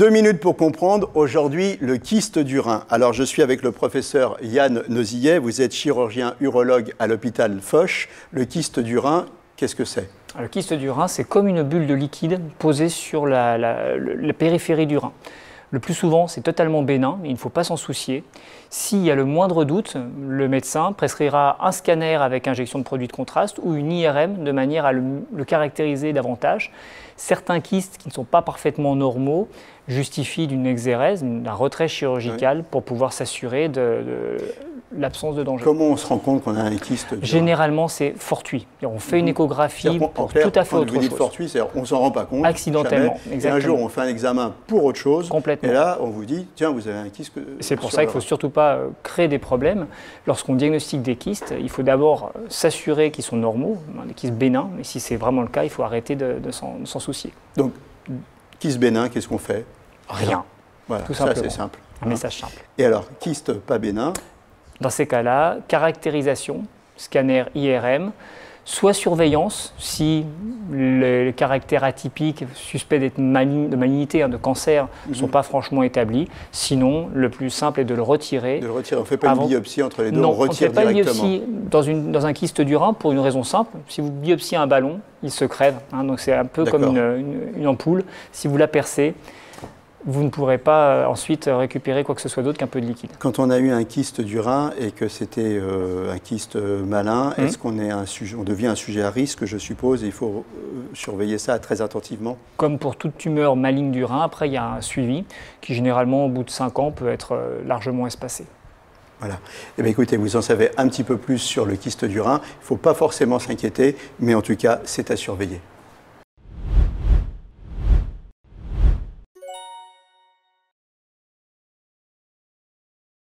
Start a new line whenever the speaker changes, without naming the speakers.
2 minutes pour comprendre aujourd'hui le kyste du rein. Alors je suis avec le professeur Yann Nozillet, vous êtes chirurgien urologue à l'hôpital Foch. Le kyste du rein, qu'est-ce que c'est?
Le kyste du rein, c'est comme une bulle de liquide posée sur la périphérie du rein. Le plus souvent, c'est totalement bénin, mais il ne faut pas s'en soucier. S'il y a le moindre doute, le médecin prescrira un scanner avec injection de produit de contraste ou une IRM de manière à le caractériser davantage. Certains kystes qui ne sont pas parfaitement normaux justifient d'une exérèse, d'un retrait chirurgical pour pouvoir s'assurer de l'absence de danger.
Comment on se rend compte qu'on a un kyste du rein?
Généralement, c'est fortuit. On fait une échographie pour tout à fait autre chose.
Fortuit, c'est-à-dire on ne s'en rend pas compte.
Accidentellement,
et un jour, on fait un examen pour autre chose.
Complètement.
Et là, on vous dit, tiens, vous avez un kyste.
C'est pour ça qu'il ne faut surtout pas créer des problèmes. Lorsqu'on diagnostique des kystes, il faut d'abord s'assurer qu'ils sont normaux, des kystes bénins. Mais si c'est vraiment le cas, il faut arrêter de s'en soucier.
Donc, kyste bénin, qu'est-ce qu'on fait?
Rien.
Voilà,
tout simplement.
Ça, c'est simple.
Un message simple.
Et alors, kyste pas bénin?
Dans ces cas-là, caractérisation, scanner IRM, soit surveillance, si les caractères atypiques, suspects de malignité, de cancer, ne sont pas franchement établis. Sinon, le plus simple est de le retirer.
De le retirer. On ne fait pas une biopsie entre les deux,
non,
on retire
directement. On ne fait pas
directement.
une biopsie dans un kyste du rein pour une raison simple. Si vous biopsiez un ballon, il se crève. Donc c'est un peu comme une ampoule. Si vous la percez, vous ne pourrez pas ensuite récupérer quoi que ce soit d'autre qu'un peu de liquide.
Quand on a eu un kyste du rein et que c'était un kyste malin, est-ce qu'on devient un sujet à risque, je suppose, et il faut surveiller ça très attentivement?
Comme pour toute tumeur maligne du rein, après il y a un suivi qui généralement au bout de 5 ans peut être largement espacé.
Voilà. Eh bien, écoutez, vous en savez un petit peu plus sur le kyste du rein. Il ne faut pas forcément s'inquiéter, mais en tout cas, c'est à surveiller.